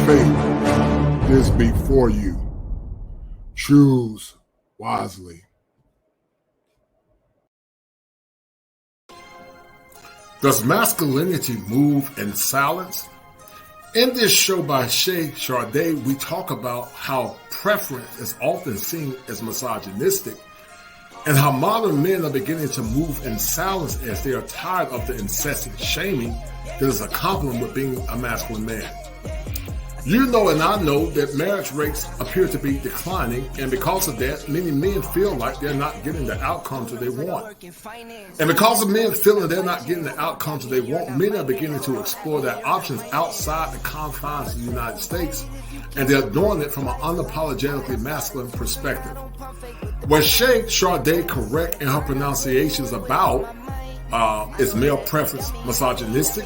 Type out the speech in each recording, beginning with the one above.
fate this before you. Choose wisely. Does masculinity move in silence? In this show by Chez Charde, we talk about how preference is often seen as misogynistic and how modern men are beginning to move in silence as they are tired of the incessant shaming that is accompanied with being a masculine man. You know and I know that marriage rates appear to be declining, and because of that, many men feel like they're not getting the outcomes that they want. And because of men feeling they're not getting the outcomes that they want, many are beginning to explore their options outside the confines of the United States, and they're doing it from an unapologetically masculine perspective. Was Chez Charde correct in her pronunciations about is male preference misogynistic?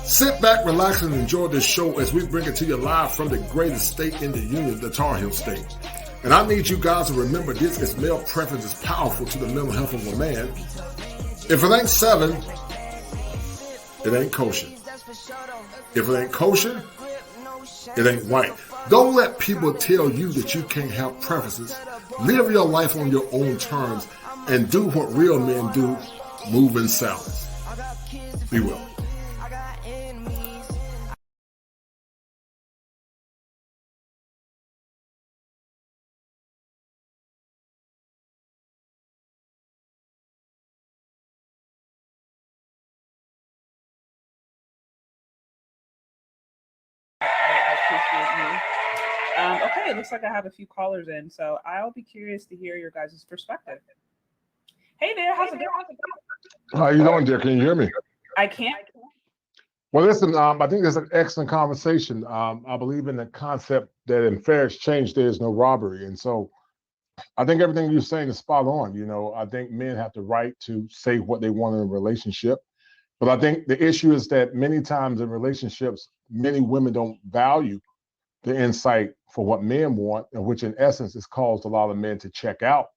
Sit back, relax, and enjoy this show as we bring it to you live from the greatest state in the union, the Tar Heel State. And I need you guys to remember this, is male preference is powerful to the mental health of a man. If it ain't 7, it ain't kosher. If it ain't kosher, it ain't right. Don't let people tell you that you can't have preferences. Live your life on your own terms and do what real men do, move in silence. Be well. I appreciate you. Okay, it looks like I have a few callers in, so I'll be curious to hear your guys' perspective. Hey there, how's it going? How you doing, dear? Can you hear me? I can't. Well, listen, I think there's an excellent conversation. I believe in the concept that in fair exchange, there is no robbery. And so I think everything you're saying is spot on. You know, I think men have the right to say what they want in a relationship. But I think the issue is that many times in relationships, many women don't value the insight for what men want, and which in essence has caused a lot of men to check out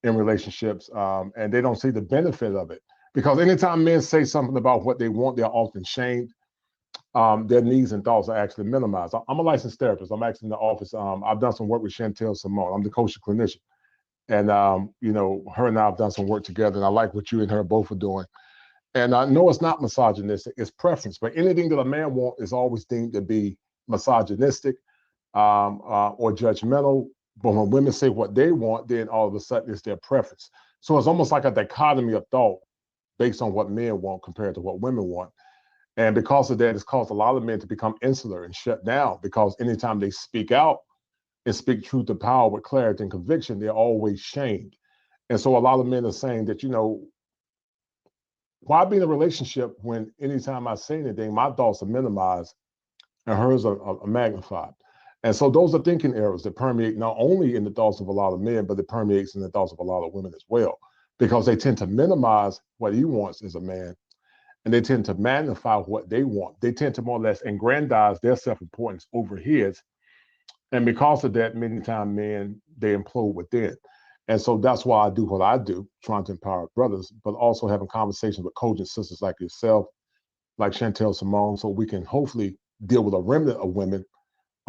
in relationships, and they don't see the benefit of it. Because anytime men say something about what they want, they're often shamed. Their needs and thoughts are actually minimized. I'm a licensed therapist. I'm actually in the office. I've done some work with Chantel Simone. I'm the coach clinician. And, you know, her and I have done some work together, and I like what you and her both are doing. And I know it's not misogynistic, it's preference. But anything that a man wants is always deemed to be misogynistic or judgmental. But when women say what they want, then all of a sudden it's their preference. So it's almost like a dichotomy of thought based on what men want compared to what women want. And because of that, it's caused a lot of men to become insular and shut down, because anytime they speak out and speak truth to power with clarity and conviction, they're always shamed. And so a lot of men are saying that, you know, why be in a relationship when anytime I say anything, my thoughts are minimized and hers are magnified? And so those are thinking errors that permeate not only in the thoughts of a lot of men, but it permeates in the thoughts of a lot of women as well, because they tend to minimize what he wants as a man, and they tend to magnify what they want. They tend to more or less aggrandize their self-importance over his. And because of that, many times men, they implode within. And so that's why I do what I do, trying to empower brothers, but also having conversations with coaching sisters like yourself, like Chantel Simone, so we can hopefully deal with a remnant of women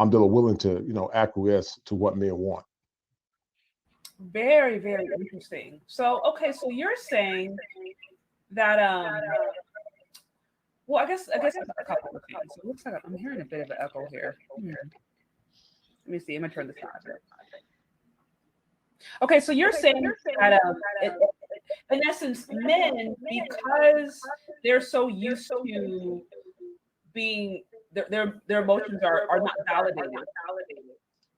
that are willing to, you know, acquiesce to what men want. Very, very interesting. So, okay, so you're saying that, well, I guess a couple of things. So it looks like I'm hearing a bit of an echo here. Let me see. I'm gonna turn this on. Okay, so you're saying that in essence, men, because they're so used to being their emotions are not validated,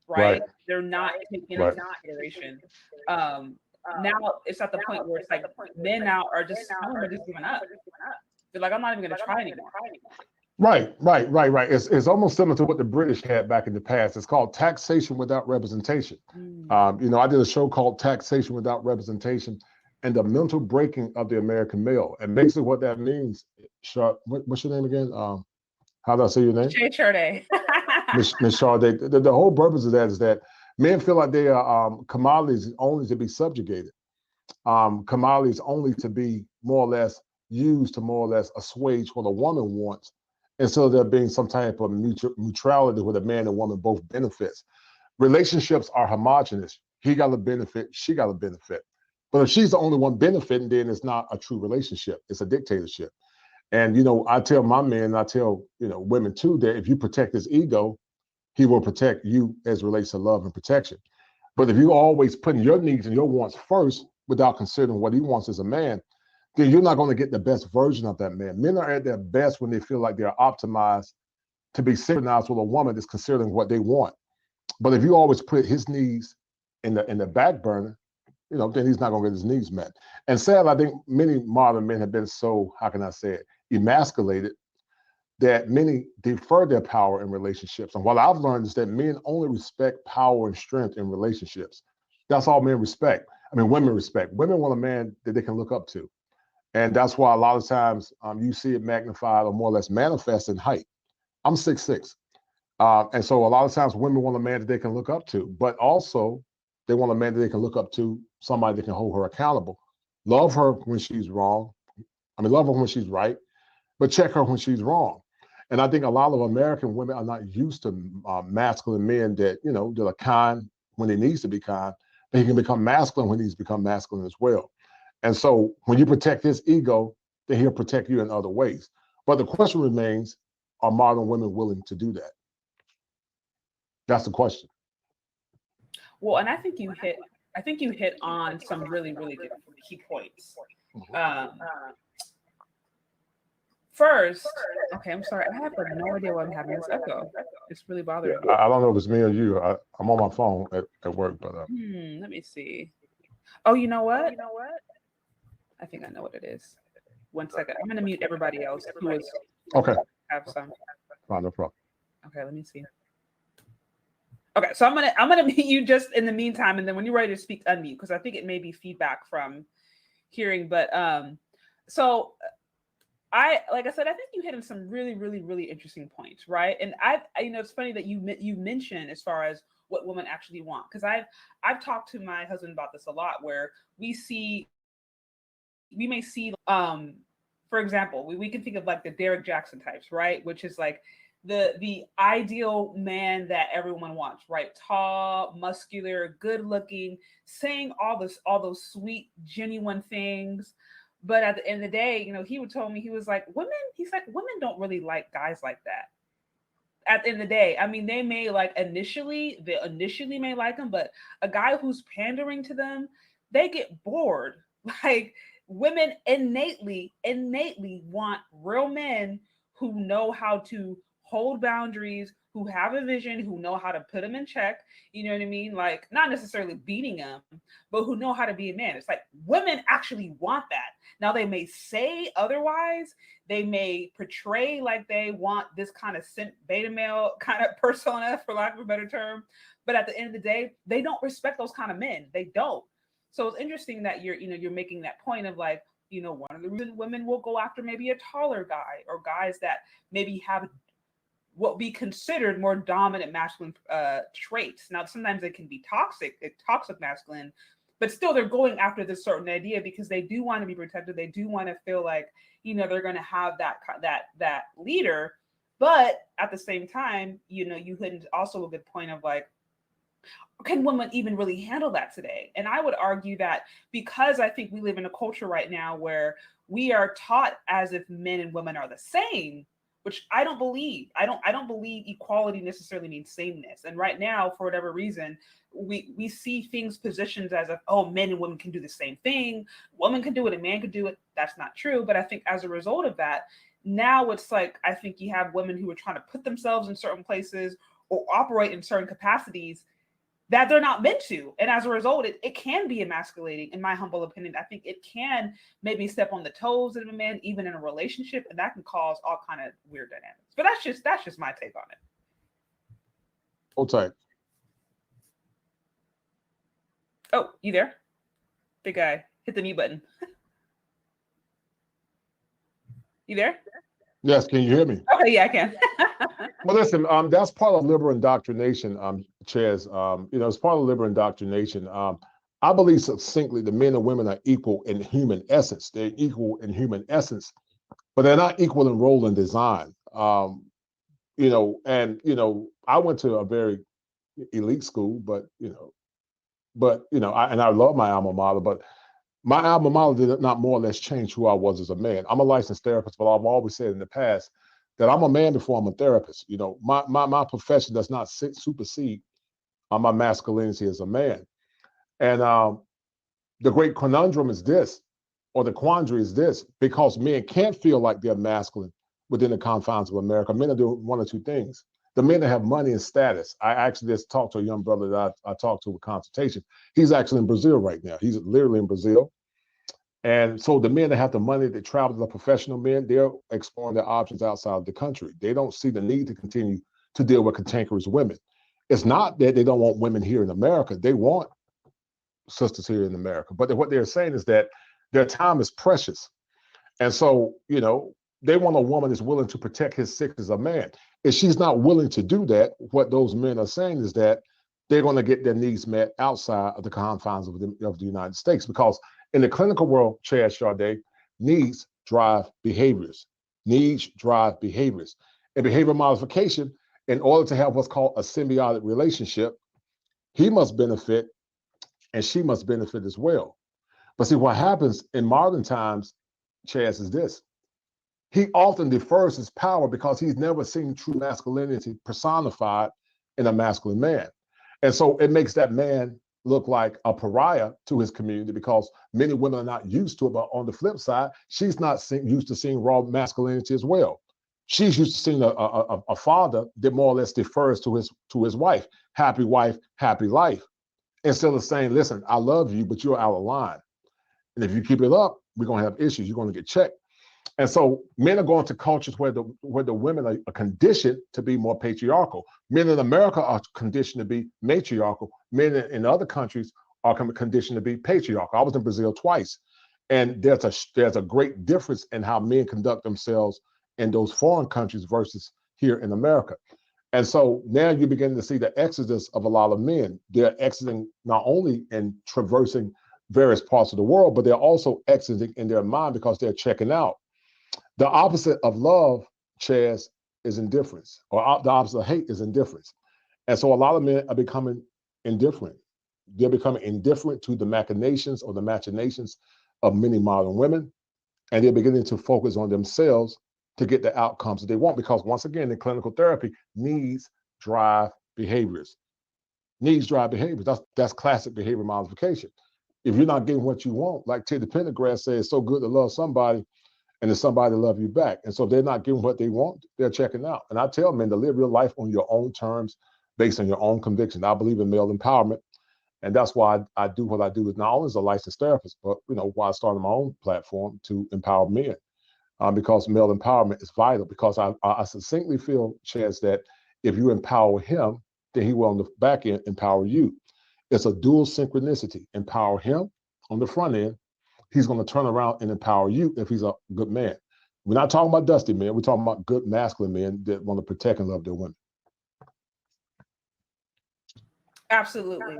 right? They're not taken into consideration. Now it's at the point where it's like men now are just giving up. They're like, I'm not even gonna try anymore. Right. It's almost similar to what the British had back in the past. It's called taxation without representation. You know, I did a show called Taxation Without Representation and the Mental Breaking of the American Male. And basically what that means, what's your name again? How do I say your name? Chez Charde. Miss Charde. The whole purpose of that is that men feel like they are commodities only to be subjugated. Commodities only to be more or less used to more or less assuage what a woman wants instead of there being some type of neutrality where the man and woman both benefits. Relationships are homogenous. He got a benefit, she got a benefit. But if she's the only one benefiting, then it's not a true relationship. It's a dictatorship. And, I tell my men, I tell, women too, that if you protect his ego, he will protect you as relates to love and protection. But if you always putting your needs and your wants first without considering what he wants as a man, then you're not going to get the best version of that man. Men are at their best when they feel like they're optimized to be synchronized with a woman that's considering what they want. But if you always put his needs in the back burner, then he's not going to get his needs met. And sadly, I think many modern men have been so, how can I say it, emasculated, that many defer their power in relationships. And what I've learned is that men only respect power and strength in relationships. That's all men respect. I mean, women respect. Women want a man that they can look up to. And that's why a lot of times you see it magnified or more or less manifest in height. I'm 6'6". And so a lot of times women want a man that they can look up to, but also they want a man that they can look up to, somebody that can hold her accountable. Love her when she's wrong. Love her when she's right, but check her when she's wrong. And I think a lot of American women are not used to masculine men that, that are kind when he needs to be kind, but he can become masculine when he's become masculine as well. And so when you protect his ego, then he'll protect you in other ways. But the question remains, are modern women willing to do that? That's the question. Well, and I think you hit on some really, really good key points. First, okay, I'm sorry. I have no idea why I'm having this echo. It's really bothering me. I don't know if it's me or you. I'm on my phone at work, but let me see. Oh, you know what? I think I know what it is. 1 second. I'm gonna mute everybody else who is okay. Have some. Oh, no problem. Okay, let me see. Okay, so I'm gonna mute you just in the meantime, and then when you're ready to speak, unmute, because I think it may be feedback from hearing. But so like I said, I think you hit on some really, really, really interesting points, right? And I it's funny that you mentioned as far as what women actually want, because I've talked to my husband about this a lot, where we may see, for example, we can think of like the Derek Jackson types, right? Which is like the ideal man that everyone wants, right? Tall, muscular, good looking, saying all those sweet, genuine things. But at the end of the day, he would tell me, he's like, women don't really like guys like that. At the end of the day, they may initially may like them, but a guy who's pandering to them, they get bored. Like, women innately want real men who know how to hold boundaries, who have a vision, who know how to put them in check. You know what I mean? Like, not necessarily beating them, but who know how to be a man. It's like women actually want that. Now, they may say otherwise. They may portray like they want this kind of beta male kind of persona, for lack of a better term. But at the end of the day, they don't respect those kind of men. They don't. So it's interesting that you're making that point of like, one of the reasons women will go after maybe a taller guy, or guys that maybe have what we considered more dominant masculine traits. Now, sometimes they can be toxic masculine, but still they're going after this certain idea because they do want to be protected. They do want to feel like, they're going to have that leader. But at the same time, you hit also a good point of like, can women even really handle that today? And I would argue that because I think we live in a culture right now where we are taught as if men and women are the same, which I don't believe. I don't believe equality necessarily means sameness. And right now, for whatever reason, we see things positioned as if, oh, men and women can do the same thing. Woman can do it, a man can do it. That's not true. But I think as a result of that, now it's like, I think you have women who are trying to put themselves in certain places or operate in certain capacities that they're not meant to. And as a result, it can be emasculating, in my humble opinion. I think it can maybe step on the toes of a man, even in a relationship, and that can cause all kind of weird dynamics. But that's just my take on it. Hold tight. Oh, you there? Big guy, hit the mute button. You there? Yes, can you hear me? Okay, yeah, I can. Well, listen, that's part of liberal indoctrination, Chez. It's part of liberal indoctrination. I believe succinctly the men and women are equal in human essence. They're equal in human essence, but they're not equal in role and design. You know, and you know, I went to a very elite school, but I love my alma mater, but my alma mater did not more or less change who I was as a man. I'm a licensed therapist, but I've always said in the past that I'm a man before I'm a therapist. You know, my profession does not supersede on my masculinity as a man. And the great conundrum is this, or the quandary is this, because men can't feel like they're masculine within the confines of America. Men are doing one or two things. The men that have money and status. I actually just talked to a young brother that I talked to with consultation. He's actually in Brazil right now. He's literally in Brazil. And so the men that have the money, that travel, the professional men, they're exploring their options outside of the country. They don't see the need to continue to deal with cantankerous women. It's not that they don't want women here in America. They want sisters here in America. But what they're saying is that their time is precious. And so, you know, they want a woman that's willing to protect his six as a man. If she's not willing to do that, what those men are saying is that they're going to get their needs met outside of the confines of the United States. Because in the clinical world, Chez Charde, needs drive behaviors. Needs drive behaviors. And behavior modification, in order to have what's called a symbiotic relationship, he must benefit and she must benefit as well. But see, what happens in modern times, Chaz, is this. He often defers his power because he's never seen true masculinity personified in a masculine man. And so it makes that man look like a pariah to his community because many women are not used to it. But on the flip side, she's not used to seeing raw masculinity as well. She's used to seeing a father that more or less defers to his wife, happy life, instead of saying, listen, I love you, but you're out of line. And if you keep it up, we're going to have issues. You're going to get checked. And so men are going to cultures where the women are conditioned to be more patriarchal. Men in America are conditioned to be matriarchal. Men in other countries are conditioned to be patriarchal. I was in Brazil twice, and there's a great difference in how men conduct themselves in those foreign countries versus here in America. And so now you're beginning to see the exodus of a lot of men. They're exiting not only and traversing various parts of the world, but they're also exiting in their mind because they're checking out. The opposite of love, Chaz, is indifference, or the opposite of hate is indifference. And so a lot of men are becoming indifferent. They're becoming indifferent to the machinations or the machinations of many modern women, and they're beginning to focus on themselves to get the outcomes that they want. Because once again, in clinical therapy, needs drive behaviors. Needs drive behaviors. That's classic behavior modification. If you're not getting what you want, like Teddy Pendergrass says, it's so good to love somebody and there's somebody to love you back. And so if they're not getting what they want, they're checking out. And I tell men to live your life on your own terms, based on your own conviction. I believe in male empowerment. And that's why I do what I do, is not only as a licensed therapist, but why I started my own platform to empower men. Because male empowerment is vital, because I succinctly feel, Chance, that if you empower him, then he will on the back end empower you. It's a dual synchronicity. Empower him on the front end, he's going to turn around and empower you if he's a good man. We're not talking about dusty men. We're talking about good masculine men that want to protect and love their women. Absolutely.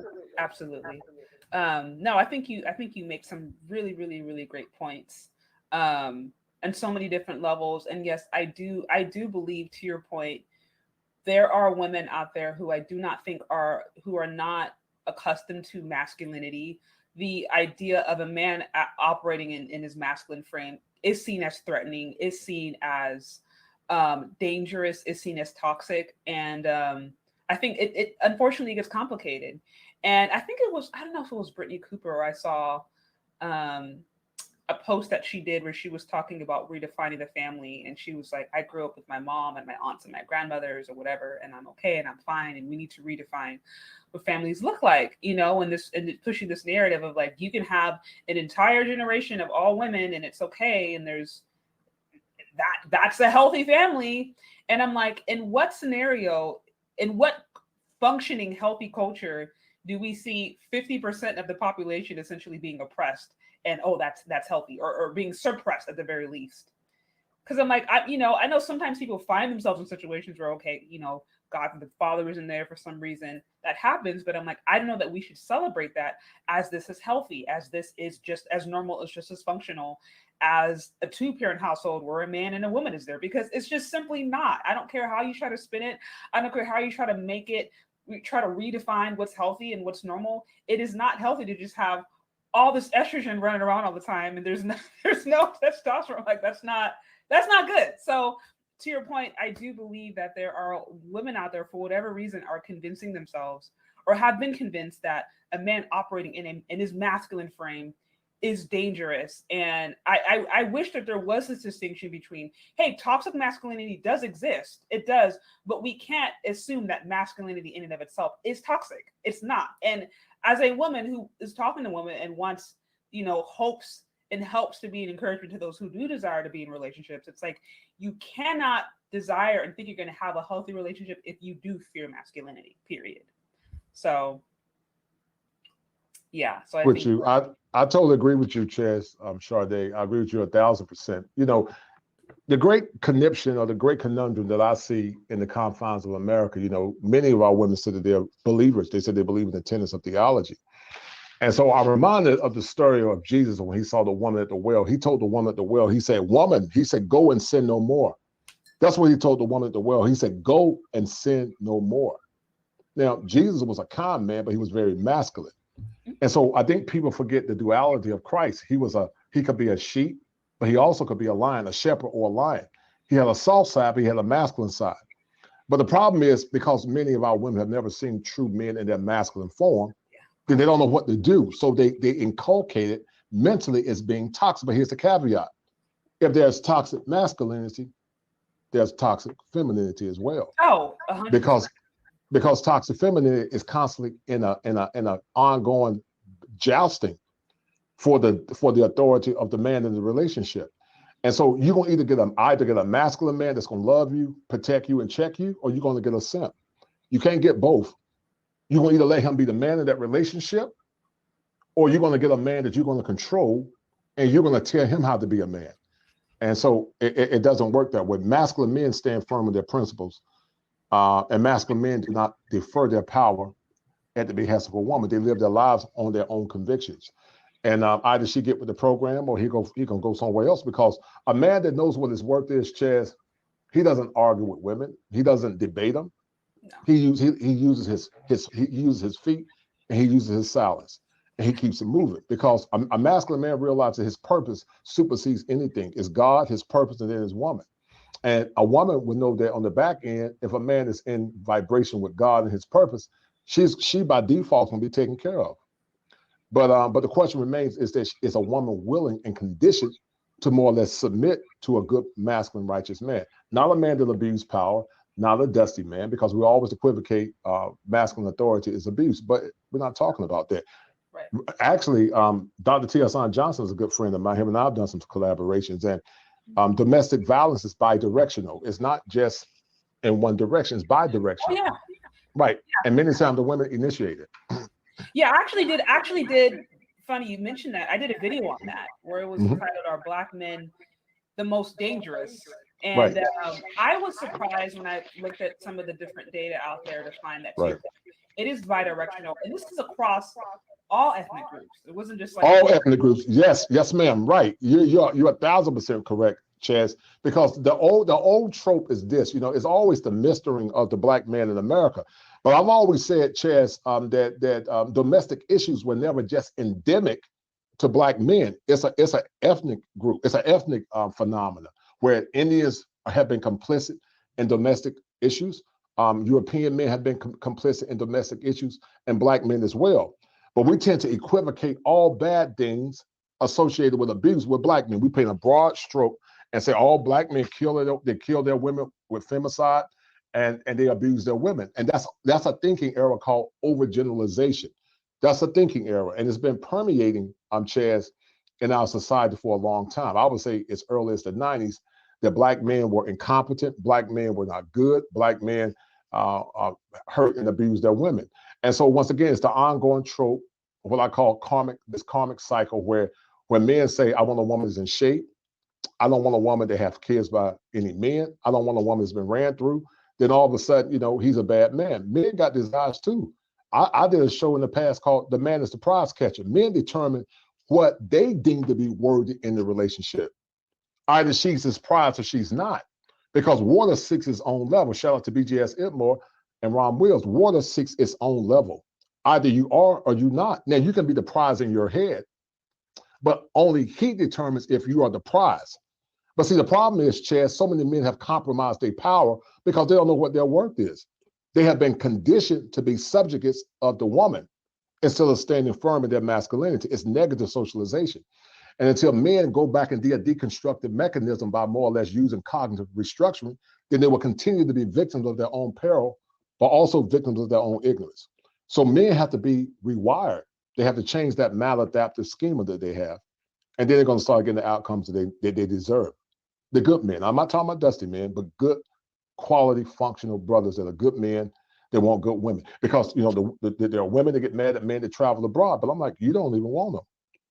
No, I think you make some really, really, really great points, and so many different levels. And yes, I do believe, to your point, there are women out there who I do not think are not accustomed to masculinity. The idea of a man operating in his masculine frame is seen as threatening, is seen as dangerous, is seen as toxic. And I think it unfortunately gets complicated. And I think I don't know if it was Brittany Cooper, or I saw a post that she did where she was talking about redefining the family. And she was like, I grew up with my mom and my aunts and my grandmothers or whatever, and I'm okay and I'm fine. And we need to redefine what families look like, and pushing this narrative of like, you can have an entire generation of all women and it's okay. And that's a healthy family. And I'm like, in what scenario, in what functioning healthy culture do we see 50% of the population essentially being oppressed? And that's healthy, or being suppressed at the very least. Because I'm like, I know sometimes people find themselves in situations where, okay, God the Father isn't there for some reason. That happens, but I'm like, I don't know that we should celebrate that as this is healthy, as this is just as normal, as just as functional as a two-parent household where a man and a woman is there, because it's just simply not. I don't care how you try to spin it. I don't care how you try to make it, we try to redefine what's healthy and what's normal. It is not healthy to just have all this estrogen running around all the time and there's no testosterone. Like that's not good. So to your point, I do believe that there are women out there for whatever reason are convincing themselves or have been convinced that a man operating in his masculine frame is dangerous. And I wish that there was this distinction between, hey, toxic masculinity does exist. It does, but we can't assume that masculinity in and of itself is toxic. It's not. And as a woman who is talking to women and wants, hopes and helps to be an encouragement to those who do desire to be in relationships, it's like you cannot desire and think you're going to have a healthy relationship if you do fear masculinity, period. So yeah, so I totally agree with you, Ches Charde. I agree with you 1,000%. The great conniption or the great conundrum that I see in the confines of America, many of our women said that they're believers. They said they believe in the tenets of theology. And so I'm reminded of the story of Jesus when he saw the woman at the well. He told the woman at the well, he said, woman, he said, go and sin no more. That's what he told the woman at the well. He said, go and sin no more. Now, Jesus was a kind man, but he was very masculine. And so I think people forget the duality of Christ. He could be a sheep, but he also could be a lion, a shepherd or a lion. He had a soft side, but he had a masculine side. But the problem is because many of our women have never seen true men in their masculine form, then they don't know what to do. So they inculcate it mentally as being toxic. But here's the caveat. If there's toxic masculinity, there's toxic femininity as well. Oh, 100%. Because toxic femininity is constantly in a ongoing jousting for the authority of the man in the relationship. And so you're gonna either get a masculine man that's gonna love you, protect you, and check you, or you're gonna get a simp. You can't get both. You're gonna either let him be the man in that relationship, or you're gonna get a man that you're gonna control, and you're gonna tell him how to be a man. And so it doesn't work that way. Masculine men stand firm in their principles, and masculine men do not defer their power at the behest of a woman. They live their lives on their own convictions. And either she get with the program or he gonna go somewhere else, because a man that knows what his worth is, Chaz, he doesn't argue with women. He doesn't debate them. No. He uses his feet and he uses his silence, and he keeps it moving, because a masculine man realizes his purpose supersedes anything. It's God, his purpose, and then his woman. And a woman would know that on the back end, if a man is in vibration with God and his purpose, she by default can be taken care of. But the question remains, is a woman willing and conditioned to more or less submit to a good masculine righteous man? Not a man that abuses power, not a dusty man, because we always equivocate masculine authority as abuse, but we're not talking about that. Right. Actually, Dr. T.S. Johnson is a good friend of mine. Him and I have done some collaborations, and domestic violence is bi-directional. It's not just in one direction, it's bi-directional. Oh, yeah. Right. Yeah. And many times the women initiate it. Yeah, I actually did. Funny you mentioned that. I did a video on that where it was entitled "Are Black Men the Most Dangerous?" And right. I was surprised when I looked at some of the different data out there to find that right. It is bi-directional, and this is across all ethnic groups. It wasn't just like all ethnic groups. Yes, ma'am. Right. You're 1,000% correct, Chaz. Because the old trope is this. It's always the mistering of the black man in America. But I've always said, Chaz, that domestic issues were never just endemic to black men. It's an ethnic group. It's an ethnic phenomena where Indians have been complicit in domestic issues. European men have been complicit in domestic issues, and black men as well. But we tend to equivocate all bad things associated with abuse with black men. We paint a broad stroke and say all black men kill their women with femicide, and they abuse their women. And that's a thinking error called overgeneralization. That's a thinking error, and it's been permeating, Chaz, in our society for a long time. I would say as early as the 90s that black men were incompetent, black men were not good, black men hurt and abused their women. And so once again, it's the ongoing trope, what I call this karmic cycle, where when men say, I want a woman who's in shape, I don't want a woman that has kids by any men, I don't want a woman that's been ran through, then all of a sudden, you know, he's a bad man. Men got desires too. I did a show in the past called The Man is the Prize Catcher. Men determine what they deem to be worthy in the relationship. Either she's his prize or she's not. Because water seeks its own level. Shout out to BGS Itmore and Ron Wills. Water seeks its own level. Either you are or you not. Now, you can be the prize in your head, but only he determines if you are the prize. But see, the problem is, Chad, so many men have compromised their power because they don't know what their worth is. They have been conditioned to be subjects of the woman instead of standing firm in their masculinity. It's negative socialization. And until men go back and do a deconstructive mechanism by more or less using cognitive restructuring, then they will continue to be victims of their own peril, but also victims of their own ignorance. So men have to be rewired. They have to change that maladaptive schema that they have. And then they're going to start getting the outcomes that they deserve. The good men. I'm not talking about dusty men, but good quality functional brothers that are good men that want good women. Because, you know, there are women that get mad at men that travel abroad, but I'm like, you don't even want them.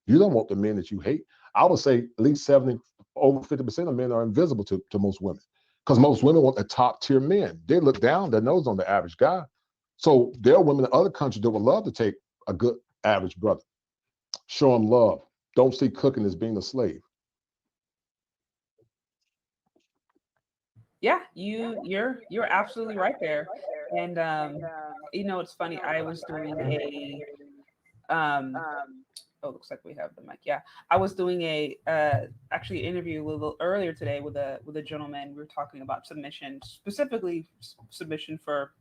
You don't want the men that you hate. I would say at least 70, over 50% of men are invisible to most women, because most women want the top tier men. They look down their nose on the average guy. So there are women in other countries that would love to take a good average brother, show him love. Don't see cooking as being a slave. Yeah, you're absolutely right there. And you know, it's funny. I was doing a oh, looks like we have the mic. Yeah, I was doing a actually interview a little earlier today with a gentleman. We were talking about submission, specifically submission for,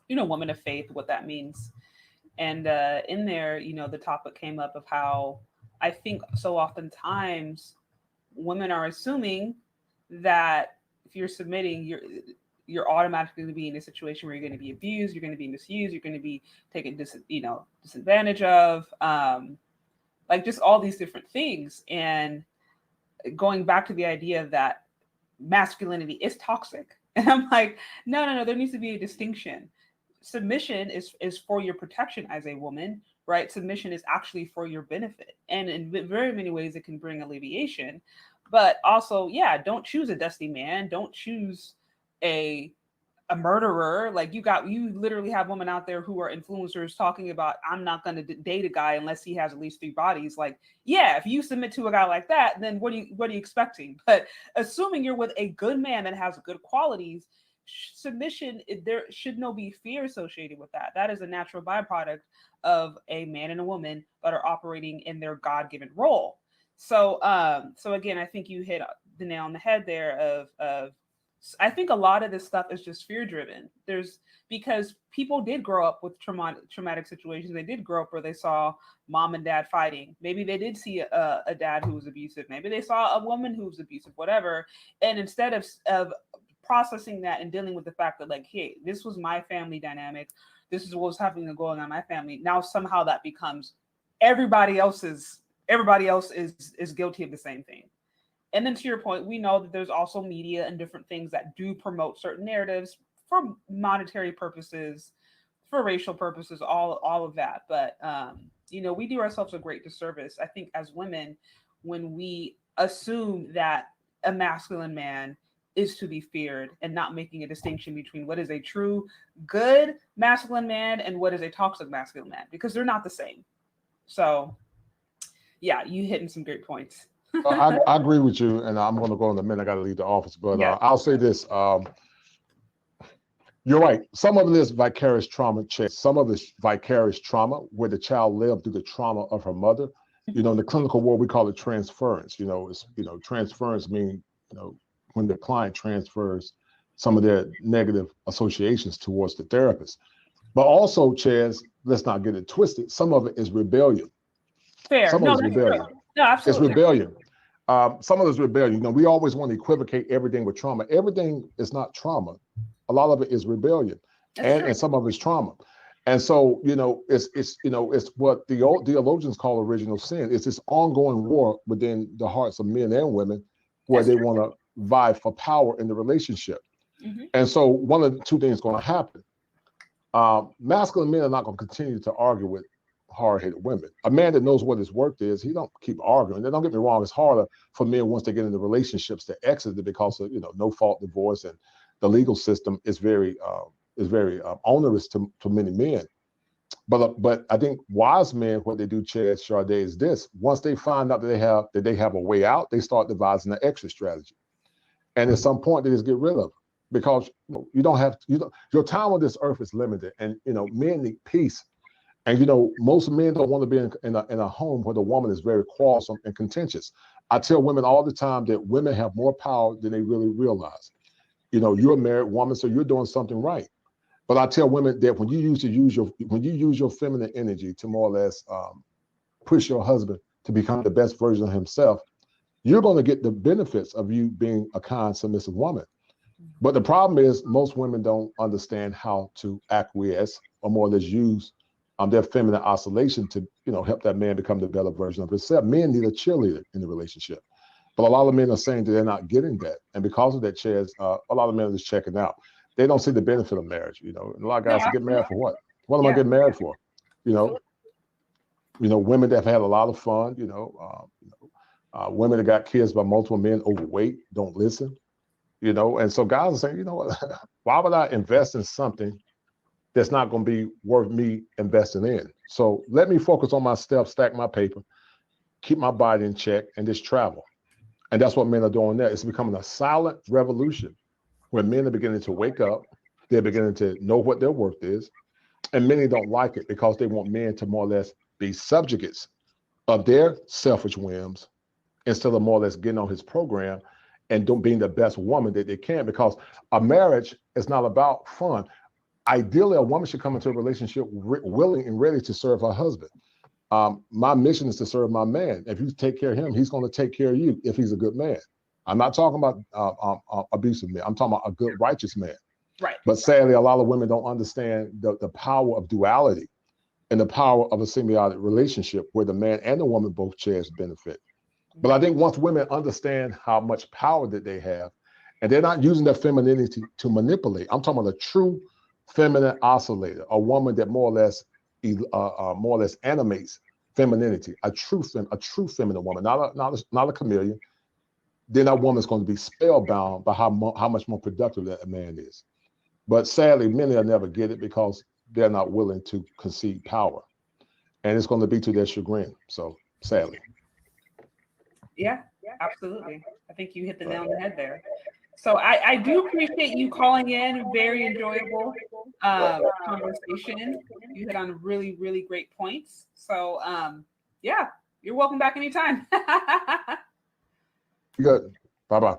you know, women of faith, what that means. And in there, you know, the topic came up of how I think so oftentimes women are assuming that if you're submitting, you're automatically going to be in a situation where you're going to be abused, you're going to be misused, you're going to be taken disadvantage of, like just all these different things. And going back to the idea that masculinity is toxic, and I'm like, no, there needs to be a distinction. Submission is for your protection as a woman, right? Submission is actually for your benefit, and in very many ways it can bring alleviation. But also, yeah, don't choose a dusty man. Don't choose a murderer. Like you literally have women out there who are influencers talking about, I'm not going to date a guy unless he has at least 3 bodies. Like, yeah, if you submit to a guy like that, then what are you expecting? But assuming you're with a good man that has good qualities, submission, there should no be fear associated with that. That is a natural byproduct of a man and a woman that are operating in their God-given role. So again, I think you hit the nail on the head there of I think a lot of this stuff is just fear driven. Because people did grow up with traumatic situations. They did grow up where they saw mom and dad fighting. Maybe they did see a dad who was abusive. Maybe they saw a woman who was abusive, whatever. And instead of processing that and dealing with the fact that, like, hey, this was my family dynamic, this is what was happening and going on in my family, now somehow that becomes everybody else is guilty of the same thing. And then to your point, we know that there's also media and different things that do promote certain narratives for monetary purposes, for racial purposes, all of that. But you know, we do ourselves a great disservice, I think, as women, when we assume that a masculine man is to be feared and not making a distinction between what is a true good masculine man and what is a toxic masculine man, because they're not the same. So yeah, you hitting some great points. I agree with you, and I'm going to go in a minute. I got to leave the office, but Yeah. I'll say this. You're right. Some of it is vicarious trauma. Some of it's vicarious trauma where the child lived through the trauma of her mother. You know, in the clinical world, we call it transference. You know, transference means, when the client transfers some of their negative associations towards the therapist. But also, Chaz, let's not get it twisted. Some of it is rebellion. Fair. Some of it's rebellion. True. No, absolutely. It's rebellion. Some of it's rebellion. We always want to equivocate everything with trauma. Everything is not trauma. A lot of it is rebellion, and some of it's trauma. And so, it's what the old theologians call original sin. It's this ongoing war within the hearts of men and women where they want to vie for power in the relationship. Mm-hmm. And so one of the two things is going to happen. Masculine men are not going to continue to argue with hard-headed women. A man that knows what his worth is, he don't keep arguing. And don't get me wrong, it's harder for men once they get into relationships to exit it because of, no-fault divorce and the legal system is very onerous to many men. But I think wise men, what they do, Chez Charde, is this: once they find out that they have a way out, they start devising an exit strategy, and at some point they just get rid of it, because your time on this earth is limited, and men need peace. And most men don't want to be in a home where the woman is very quarrelsome and contentious. I tell women all the time that women have more power than they really realize. You're a married woman, so you're doing something right. But I tell women that when you use your feminine energy to more or less push your husband to become the best version of himself, you're going to get the benefits of you being a kind, submissive woman. But the problem is most women don't understand how to acquiesce or more or less use their feminine oscillation to help that man become the better version of himself. Men need a cheerleader in the relationship. But a lot of men are saying that they're not getting that. And because of that, Chez, a lot of men are just checking out. They don't see the benefit of marriage. And a lot of guys get married for what? What am I getting married for? Women that have had a lot of fun, women that got kids by multiple men, overweight, don't listen, and so guys are saying, why would I invest in something that's not going to be worth me investing in? So let me focus on my steps, stack my paper, keep my body in check, and just travel. And that's what men are doing there. It's becoming a silent revolution where men are beginning to wake up. They're beginning to know what their worth is. And many don't like it because they want men to more or less be subjugates of their selfish whims instead of more or less getting on his program and being the best woman that they can, because a marriage is not about fun. Ideally, a woman should come into a relationship willing and ready to serve her husband. My mission is to serve my man. If you take care of him, he's going to take care of you if he's a good man. I'm not talking about abusive men. I'm talking about a good, righteous man. Right. But sadly, a lot of women don't understand the power of duality and the power of a symbiotic relationship where the man and the woman both share benefit. But I think once women understand how much power that they have, and they're not using their femininity to manipulate. I'm talking about a true feminine oscillator, a woman that more or less animates femininity, a true feminine woman, not a chameleon. Then that woman's going to be spellbound by how much more productive that man is. But sadly, many will never get it because they're not willing to concede power, and it's going to be to their chagrin. So sadly. Yeah, absolutely. I think you hit the nail on the head there. So I do appreciate you calling in. Very enjoyable conversation. You hit on really, really great points. So yeah, you're welcome back anytime. Good. Bye-bye.